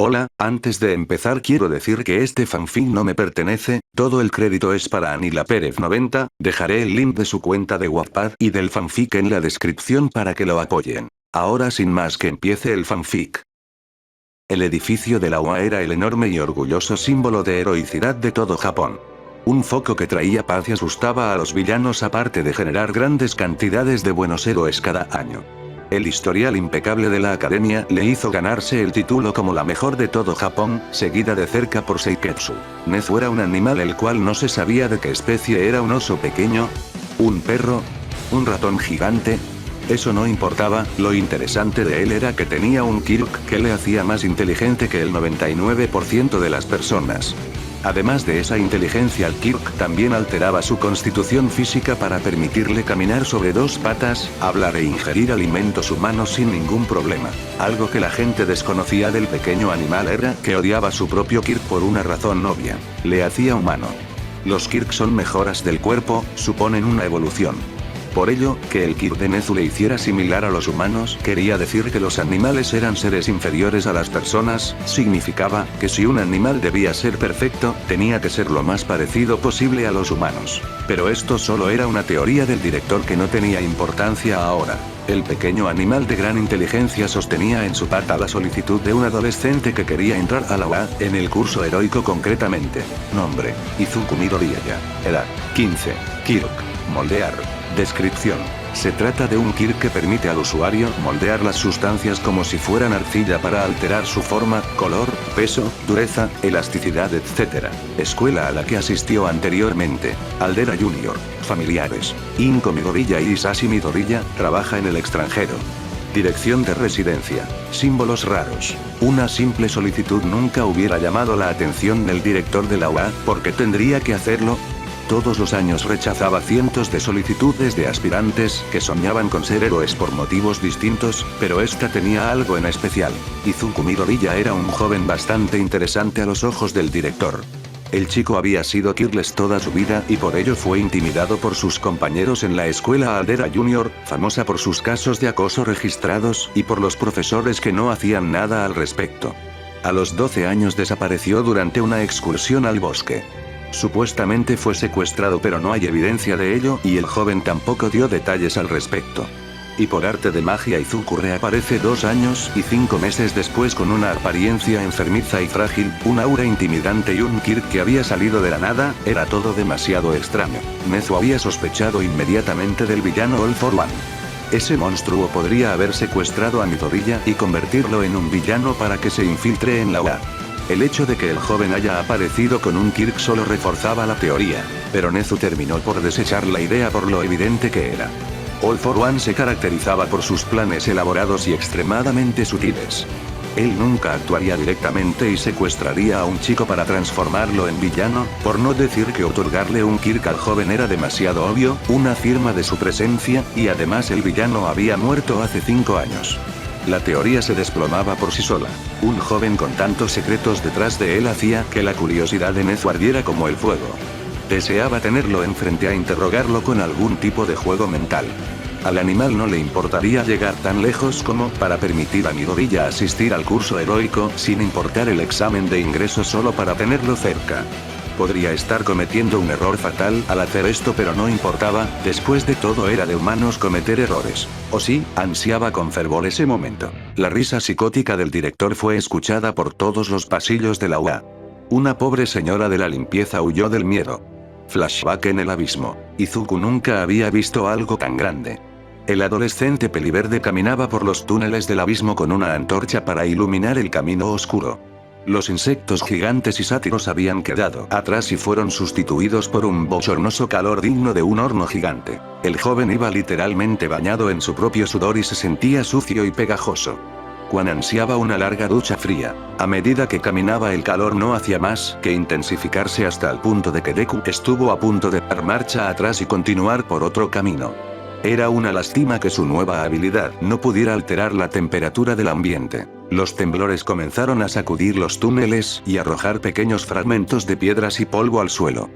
Hola, antes de empezar quiero decir que este fanfic no me pertenece, todo el crédito es para Anila Pérez 90, dejaré el link de su cuenta de Wattpad y del fanfic en la descripción para que lo apoyen. Ahora sin más que empiece el fanfic. El edificio de la UA era el enorme y orgulloso símbolo de heroicidad de todo Japón. Un foco que traía paz y asustaba a los villanos aparte de generar grandes cantidades de buenos héroes cada año. El historial impecable de la academia le hizo ganarse el título como la mejor de todo Japón, seguida de cerca por Seiketsu. Nezu era un animal el cual no se sabía de qué especie era, un oso pequeño, un perro, un ratón gigante. Eso no importaba, lo interesante de él era que tenía un quirk que le hacía más inteligente que el 99% de las personas. Además de esa inteligencia, el quirk también alteraba su constitución física para permitirle caminar sobre dos patas, hablar e ingerir alimentos humanos sin ningún problema. Algo que la gente desconocía del pequeño animal era que odiaba su propio quirk por una razón obvia: le hacía humano. Los quirk son mejoras del cuerpo, suponen una evolución. Por ello, que el quirk de Nezu le hiciera similar a los humanos quería decir que los animales eran seres inferiores a las personas, significaba que si un animal debía ser perfecto, tenía que ser lo más parecido posible a los humanos. Pero esto solo era una teoría del director que no tenía importancia ahora. El pequeño animal de gran inteligencia sostenía en su pata la solicitud de un adolescente que quería entrar a la UA, en el curso heroico concretamente. Nombre: Izuku Midoriya. Edad: 15. Quirk: moldear. Descripción: se trata de un quirk que permite al usuario moldear las sustancias como si fueran arcilla para alterar su forma, color, peso, dureza, elasticidad, etc. Escuela a la que asistió anteriormente: Aldera Junior. Familiares: Inko Midoriya y Hisashi Midoriya, trabaja en el extranjero. Dirección de residencia: símbolos raros. Una simple solicitud nunca hubiera llamado la atención del director de la UA, ¿por qué tendría que hacerlo? Todos los años rechazaba cientos de solicitudes de aspirantes que soñaban con ser héroes por motivos distintos, pero esta tenía algo en especial. Izuku Midoriya era un joven bastante interesante a los ojos del director. El chico había sido quirkless toda su vida y por ello fue intimidado por sus compañeros en la escuela Aldera Junior, famosa por sus casos de acoso registrados, y por los profesores que no hacían nada al respecto. A los 12 años desapareció durante una excursión al bosque. Supuestamente fue secuestrado, pero no hay evidencia de ello y el joven tampoco dio detalles al respecto. Y por arte de magia Izuku reaparece 2 años y 5 meses después con una apariencia enfermiza y frágil, un aura intimidante y un quirk que había salido de la nada. Era todo demasiado extraño. Nezu había sospechado inmediatamente del villano All for One. Ese monstruo podría haber secuestrado a Midoriya y convertirlo en un villano para que se infiltre en la UA. El hecho de que el joven haya aparecido con un quirk solo reforzaba la teoría, pero Nezu terminó por desechar la idea por lo evidente que era. All for One se caracterizaba por sus planes elaborados y extremadamente sutiles. Él nunca actuaría directamente y secuestraría a un chico para transformarlo en villano, por no decir que otorgarle un quirk al joven era demasiado obvio, una firma de su presencia, y además el villano había muerto hace 5 años. La teoría se desplomaba por sí sola. Un joven con tantos secretos detrás de él hacía que la curiosidad de Nezu ardiera como el fuego. Deseaba tenerlo enfrente a interrogarlo con algún tipo de juego mental. Al animal no le importaría llegar tan lejos como para permitir a Midoriya asistir al curso heroico sin importar el examen de ingreso solo para tenerlo cerca. Podría estar cometiendo un error fatal al hacer esto, pero no importaba, después de todo era de humanos cometer errores. ¿O sí? Ansiaba con fervor ese momento. La risa psicótica del director fue escuchada por todos los pasillos de la UA. Una pobre señora de la limpieza huyó del miedo. Flashback en el abismo. Izuku nunca había visto algo tan grande. El adolescente peliverde caminaba por los túneles del abismo con una antorcha para iluminar el camino oscuro. Los insectos gigantes y sátiros habían quedado atrás y fueron sustituidos por un bochornoso calor digno de un horno gigante. El joven iba literalmente bañado en su propio sudor y se sentía sucio y pegajoso. Juan ansiaba una larga ducha fría. A medida que caminaba el calor no hacía más que intensificarse hasta el punto de que Deku estuvo a punto de dar marcha atrás y continuar por otro camino. Era una lástima que su nueva habilidad no pudiera alterar la temperatura del ambiente. Los temblores comenzaron a sacudir los túneles y arrojar pequeños fragmentos de piedras y polvo al suelo.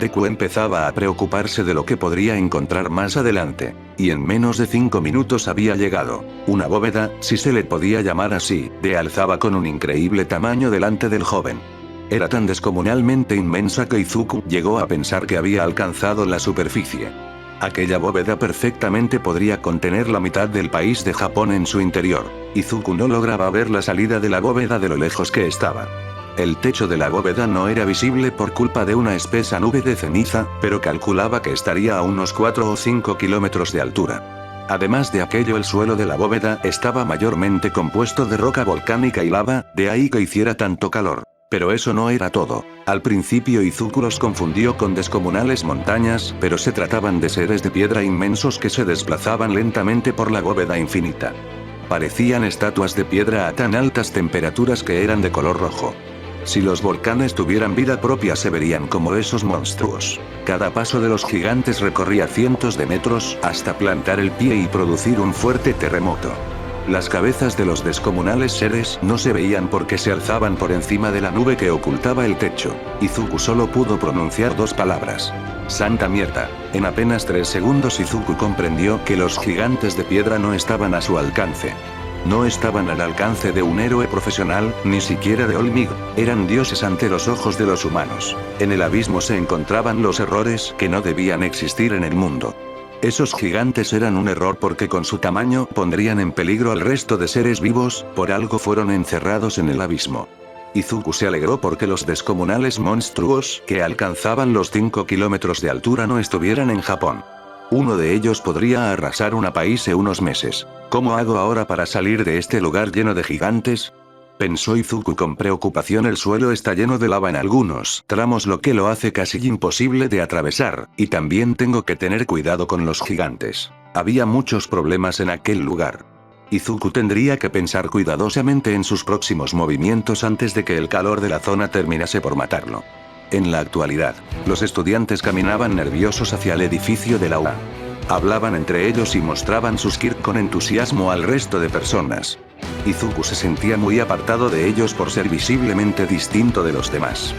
Deku empezaba a preocuparse de lo que podría encontrar más adelante. Y en menos de 5 minutos había llegado. Una bóveda, si se le podía llamar así, de alzaba con un increíble tamaño delante del joven. Era tan descomunalmente inmensa que Izuku llegó a pensar que había alcanzado la superficie. Aquella bóveda perfectamente podría contener la mitad del país de Japón en su interior. Izuku no lograba ver la salida de la bóveda de lo lejos que estaba. El techo de la bóveda no era visible por culpa de una espesa nube de ceniza, pero calculaba que estaría a unos 4 o 5 kilómetros de altura. Además de aquello, el suelo de la bóveda estaba mayormente compuesto de roca volcánica y lava, de ahí que hiciera tanto calor. Pero eso no era todo. Al principio Izuku los confundió con descomunales montañas, pero se trataban de seres de piedra inmensos que se desplazaban lentamente por la bóveda infinita. Parecían estatuas de piedra a tan altas temperaturas que eran de color rojo. Si los volcanes tuvieran vida propia se verían como esos monstruos. Cada paso de los gigantes recorría cientos de metros, hasta plantar el pie y producir un fuerte terremoto. Las cabezas de los descomunales seres no se veían porque se alzaban por encima de la nube que ocultaba el techo. Izuku solo pudo pronunciar 2 palabras. ¡Santa mierda! En apenas 3 segundos Izuku comprendió que los gigantes de piedra no estaban a su alcance. No estaban al alcance de un héroe profesional, ni siquiera de Olmig. Eran dioses ante los ojos de los humanos. En el abismo se encontraban los errores que no debían existir en el mundo. Esos gigantes eran un error porque con su tamaño pondrían en peligro al resto de seres vivos, por algo fueron encerrados en el abismo. Izuku se alegró porque los descomunales monstruos que alcanzaban los 5 kilómetros de altura no estuvieran en Japón. Uno de ellos podría arrasar un país en unos meses. ¿Cómo hago ahora para salir de este lugar lleno de gigantes? Pensó Izuku con preocupación. El suelo está lleno de lava en algunos tramos, lo que lo hace casi imposible de atravesar, y también tengo que tener cuidado con los gigantes. Había muchos problemas en aquel lugar. Izuku tendría que pensar cuidadosamente en sus próximos movimientos antes de que el calor de la zona terminase por matarlo. En la actualidad, los estudiantes caminaban nerviosos hacia el edificio de la UA. Hablaban entre ellos y mostraban sus kit con entusiasmo al resto de personas. Izuku se sentía muy apartado de ellos por ser visiblemente distinto de los demás.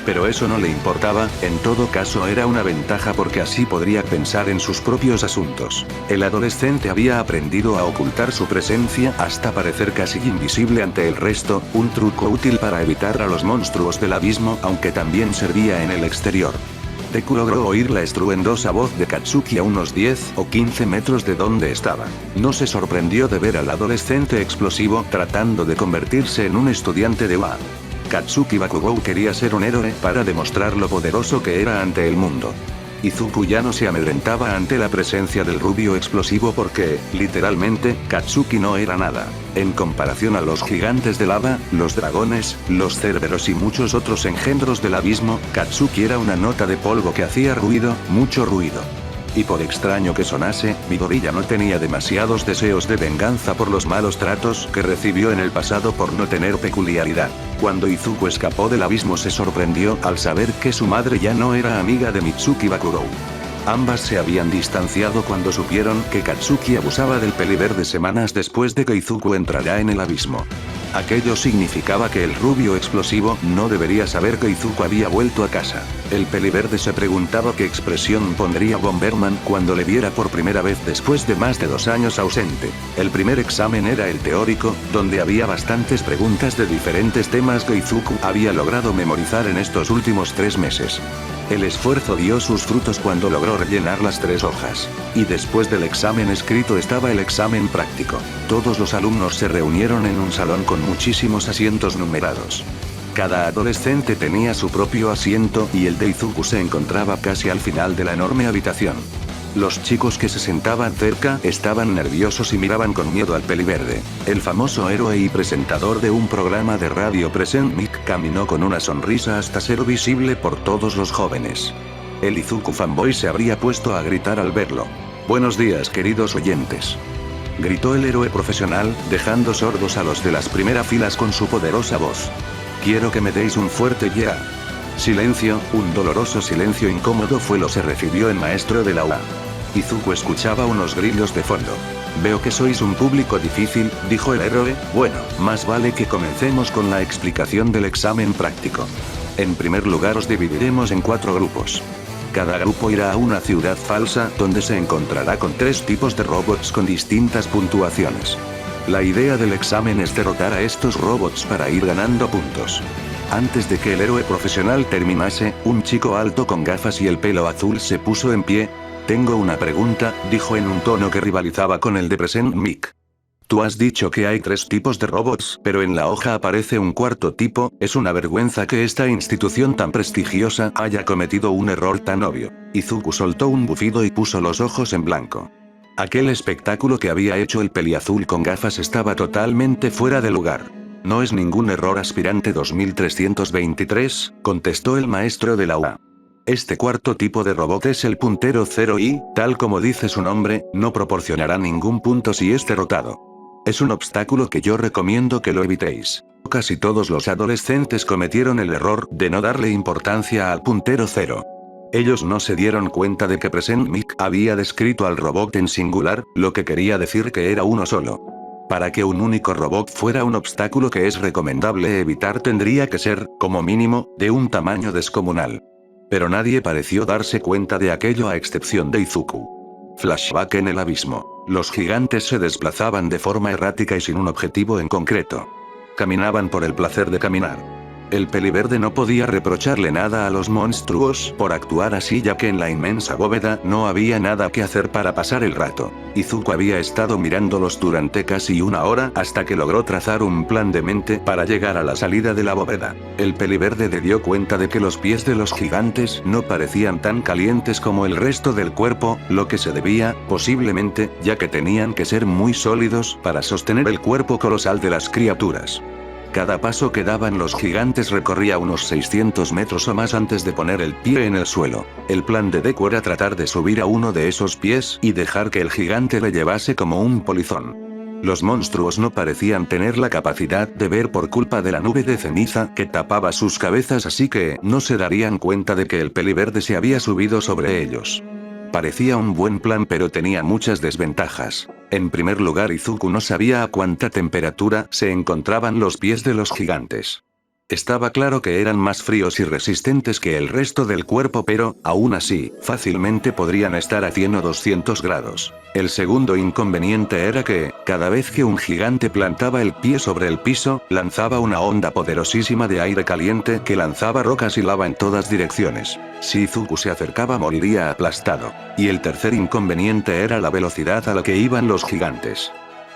Pero eso no le importaba, en todo caso era una ventaja porque así podría pensar en sus propios asuntos. El adolescente había aprendido a ocultar su presencia hasta parecer casi invisible ante el resto, un truco útil para evitar a los monstruos del abismo, aunque también servía en el exterior. Deku logró oír la estruendosa voz de Katsuki a unos 10 o 15 metros de donde estaba. No se sorprendió de ver al adolescente explosivo tratando de convertirse en un estudiante de UA. Katsuki Bakugou quería ser un héroe para demostrar lo poderoso que era ante el mundo. Izuku ya no se amedrentaba ante la presencia del rubio explosivo porque, literalmente, Katsuki no era nada. En comparación a los gigantes de lava, los dragones, los cerberos y muchos otros engendros del abismo, Katsuki era una nota de polvo que hacía ruido, mucho ruido. Y por extraño que sonase, Midori ya no tenía demasiados deseos de venganza por los malos tratos que recibió en el pasado por no tener peculiaridad. Cuando Izuku escapó del abismo se sorprendió al saber que su madre ya no era amiga de Mitsuki Bakugou. Ambas se habían distanciado cuando supieron que Katsuki abusaba del peliverde semanas después de que Izuku entrara en el abismo. Aquello significaba que el rubio explosivo no debería saber que Izuku había vuelto a casa. El peliverde se preguntaba qué expresión pondría Bomberman cuando le viera por primera vez después de más de 2 años ausente. El primer examen era el teórico, donde había bastantes preguntas de diferentes temas que Izuku había logrado memorizar en estos últimos 3 meses. El esfuerzo dio sus frutos cuando logró rellenar las 3 hojas. Y después del examen escrito estaba el examen práctico. Todos los alumnos se reunieron en un salón con muchísimos asientos numerados. Cada adolescente tenía su propio asiento y el de Izuku se encontraba casi al final de la enorme habitación. Los chicos que se sentaban cerca estaban nerviosos y miraban con miedo al peliverde. El famoso héroe y presentador de un programa de radio Present Mic caminó con una sonrisa hasta ser visible por todos los jóvenes. El Izuku fanboy se habría puesto a gritar al verlo. «Buenos días, queridos oyentes», gritó el héroe profesional, dejando sordos a los de las primeras filas con su poderosa voz. «Quiero que me deis un fuerte yeah». Silencio, un doloroso silencio incómodo fue lo que recibió el maestro de la UA. Izuku escuchaba unos grillos de fondo. «Veo que sois un público difícil», dijo el héroe. «Bueno, más vale que comencemos con la explicación del examen práctico. En primer lugar os dividiremos en 4 grupos. Cada grupo irá a una ciudad falsa donde se encontrará con 3 tipos de robots con distintas puntuaciones. La idea del examen es derrotar a estos robots para ir ganando puntos. Antes de que el héroe profesional terminase, un chico alto con gafas y el pelo azul se puso en pie. Tengo una pregunta, dijo en un tono que rivalizaba con el de Present Mic. Tú has dicho que hay 3 tipos de robots, pero en la hoja aparece un 4º tipo. Es una vergüenza que esta institución tan prestigiosa haya cometido un error tan obvio. Izuku soltó un bufido y puso los ojos en blanco. Aquel espectáculo que había hecho el peliazul con gafas estaba totalmente fuera de lugar. No es ningún error, aspirante 2323, contestó el maestro de la UA. Este 4º tipo de robot es el puntero 0 y, tal como dice su nombre, no proporcionará ningún punto si es derrotado. Es un obstáculo que yo recomiendo que lo evitéis. Casi todos los adolescentes cometieron el error de no darle importancia al puntero 0. Ellos no se dieron cuenta de que Present Mic había descrito al robot en singular, lo que quería decir que era uno solo. Para que un único robot fuera un obstáculo que es recomendable evitar, tendría que ser, como mínimo, de un tamaño descomunal. Pero nadie pareció darse cuenta de aquello a excepción de Izuku. Flashback en el abismo. Los gigantes se desplazaban de forma errática y sin un objetivo en concreto. Caminaban por el placer de caminar. El peliverde no podía reprocharle nada a los monstruos por actuar así, ya que en la inmensa bóveda no había nada que hacer para pasar el rato. Izuku había estado mirándolos durante casi una hora hasta que logró trazar un plan de mente para llegar a la salida de la bóveda. El peliverde se dio cuenta de que los pies de los gigantes no parecían tan calientes como el resto del cuerpo, lo que se debía, posiblemente, ya que tenían que ser muy sólidos para sostener el cuerpo colosal de las criaturas. Cada paso que daban los gigantes recorría unos 600 metros o más antes de poner el pie en el suelo. El plan de Deku era tratar de subir a uno de esos pies y dejar que el gigante le llevase como un polizón. Los monstruos no parecían tener la capacidad de ver por culpa de la nube de ceniza que tapaba sus cabezas, así que no se darían cuenta de que el peliverde se había subido sobre ellos. Parecía un buen plan, pero tenía muchas desventajas. En primer lugar, Izuku no sabía a cuánta temperatura se encontraban los pies de los gigantes. Estaba claro que eran más fríos y resistentes que el resto del cuerpo, pero, aún así, fácilmente podrían estar a 100 o 200 grados. El segundo inconveniente era que, cada vez que un gigante plantaba el pie sobre el piso, lanzaba una onda poderosísima de aire caliente que lanzaba rocas y lava en todas direcciones. Si Izuku se acercaba, moriría aplastado. Y el tercer inconveniente era la velocidad a la que iban los gigantes.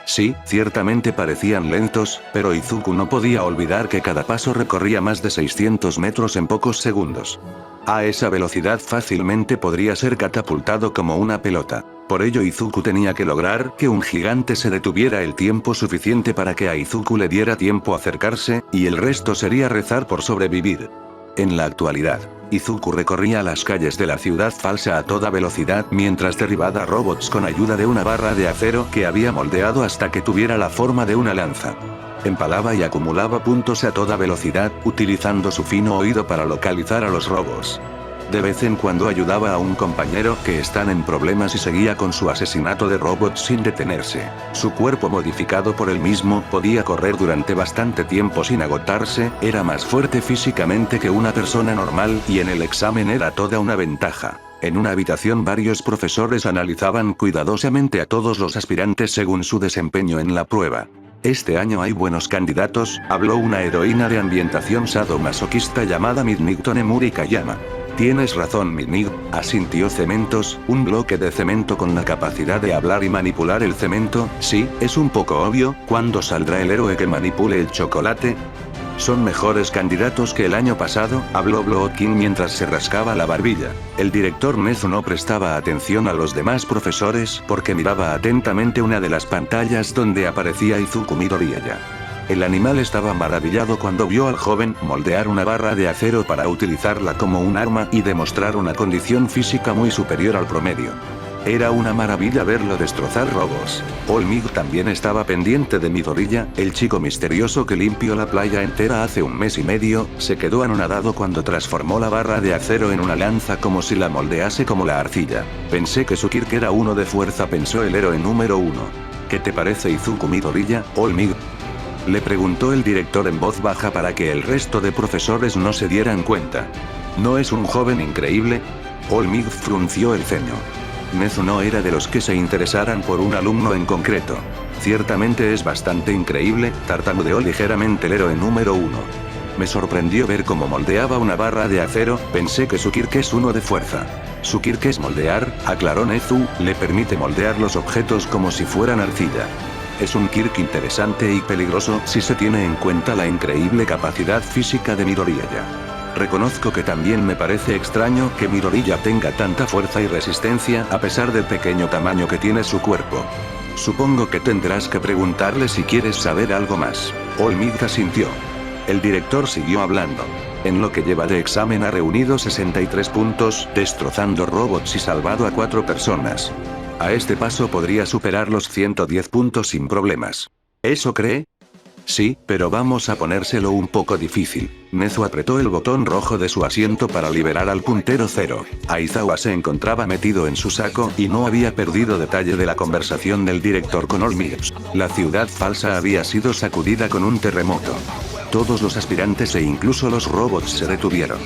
Sí, ciertamente parecían lentos, pero Izuku no podía olvidar que cada paso recorría más de 600 metros en pocos segundos. A esa velocidad fácilmente podría ser catapultado como una pelota. Por ello Izuku tenía que lograr que un gigante se detuviera el tiempo suficiente para que a Izuku le diera tiempo a acercarse, y el resto sería rezar por sobrevivir. En la actualidad, Izuku recorría las calles de la ciudad falsa a toda velocidad mientras derribaba robots con ayuda de una barra de acero que había moldeado hasta que tuviera la forma de una lanza. Empalaba y acumulaba puntos a toda velocidad, utilizando su fino oído para localizar a los robots. De vez en cuando ayudaba a un compañero que están en problemas y seguía con su asesinato de robots sin detenerse. Su cuerpo, modificado por él mismo, podía correr durante bastante tiempo sin agotarse, era más fuerte físicamente que una persona normal y en el examen era toda una ventaja. En una habitación varios profesores analizaban cuidadosamente a todos los aspirantes según su desempeño en la prueba. Este año hay buenos candidatos, habló una heroína de ambientación sadomasoquista llamada Midnight Nemuri Kayama. Tienes razón, Midnight, asintió Cementos, un bloque de cemento con la capacidad de hablar y manipular el cemento. Sí, es un poco obvio. ¿Cuándo saldrá el héroe que manipule el chocolate? Son mejores candidatos que el año pasado, habló Blookin mientras se rascaba la barbilla. El director Nezu no prestaba atención a los demás profesores porque miraba atentamente una de las pantallas donde aparecía Izuku Midoriya. El animal estaba maravillado cuando vio al joven moldear una barra de acero para utilizarla como un arma y demostrar una condición física muy superior al promedio. Era una maravilla verlo destrozar robots. All Might también estaba pendiente de Midoriya, el chico misterioso que limpió la playa entera hace un mes y medio. Se quedó anonadado cuando transformó la barra de acero en una lanza como si la moldease como la arcilla. Pensé que su Kirk era uno de fuerza, pensó el héroe número 1. ¿Qué te parece Izuku Midoriya, All Might? Le preguntó el director en voz baja para que el resto de profesores no se dieran cuenta. ¿No es un joven increíble? Olmig frunció el ceño. Nezu no era de los que se interesaran por un alumno en concreto. Ciertamente es bastante increíble, tartamudeó ligeramente el héroe número 1. Me sorprendió ver cómo moldeaba una barra de acero, pensé que su Kirk es uno de fuerza. Su Kirk es moldear, aclaró Nezu, le permite moldear los objetos como si fueran arcilla. Es un Kirk interesante y peligroso si se tiene en cuenta la increíble capacidad física de Midoriya. Reconozco que también me parece extraño que Midoriya tenga tanta fuerza y resistencia a pesar del pequeño tamaño que tiene su cuerpo. Supongo que tendrás que preguntarle si quieres saber algo más. Olmig asintió. El director siguió hablando. En lo que lleva de examen ha reunido 63 puntos, destrozando robots y salvado a 4 personas. A este paso podría superar los 110 puntos sin problemas. ¿Eso cree? Sí, pero vamos a ponérselo un poco difícil. Nezu apretó el botón rojo de su asiento para liberar al puntero 0. Aizawa se encontraba metido en su saco y no había perdido detalle de la conversación del director con Olmig. La ciudad falsa había sido sacudida con un terremoto. Todos los aspirantes e incluso los robots se detuvieron.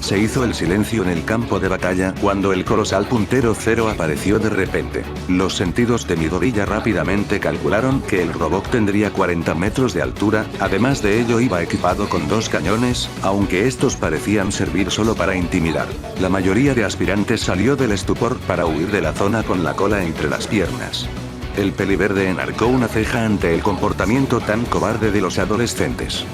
Se hizo el silencio en el campo de batalla cuando el colosal puntero 0 apareció de repente. Los sentidos de Midoriya rápidamente calcularon que el robot tendría 40 metros de altura, además de ello iba equipado con 2 cañones, aunque estos parecían servir solo para intimidar. La mayoría de aspirantes salió del estupor para huir de la zona con la cola entre las piernas. El peliverde enarcó una ceja ante el comportamiento tan cobarde de los adolescentes.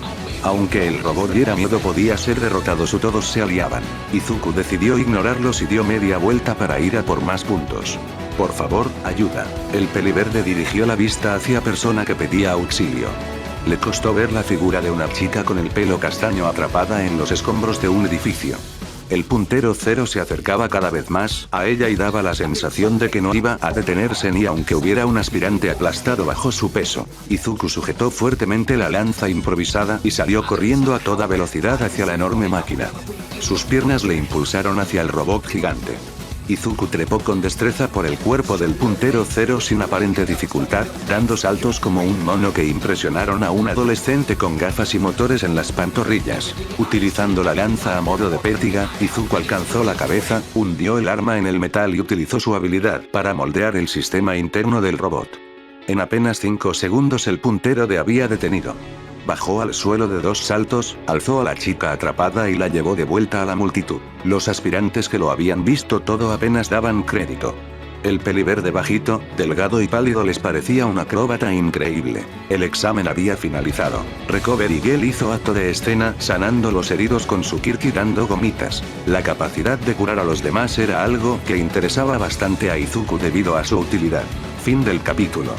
Aunque el robot diera miedo podía ser derrotado si todos se aliaban. Izuku decidió ignorarlos y dio media vuelta para ir a por más puntos. Por favor, ayuda. El peliverde dirigió la vista hacia persona que pedía auxilio. Le costó ver la figura de una chica con el pelo castaño atrapada en los escombros de un edificio. El puntero 0 se acercaba cada vez más a ella y daba la sensación de que no iba a detenerse ni aunque hubiera un aspirante aplastado bajo su peso. Izuku sujetó fuertemente la lanza improvisada y salió corriendo a toda velocidad hacia la enorme máquina. Sus piernas le impulsaron hacia el robot gigante. Izuku trepó con destreza por el cuerpo del puntero 0 sin aparente dificultad, dando saltos como un mono que impresionaron a un adolescente con gafas y motores en las pantorrillas. Utilizando la lanza a modo de pértiga, Izuku alcanzó la cabeza, hundió el arma en el metal y utilizó su habilidad para moldear el sistema interno del robot. En apenas 5 segundos el puntero de había detenido. Bajó al suelo de 2 saltos, alzó a la chica atrapada y la llevó de vuelta a la multitud. Los aspirantes que lo habían visto todo apenas daban crédito. El peliverde bajito, delgado y pálido les parecía un acróbata increíble. El examen había finalizado. Recover y Gel hizo acto de escena, sanando los heridos con su Kirk y dando gomitas. La capacidad de curar a los demás era algo que interesaba bastante a Izuku debido a su utilidad. Fin del capítulo.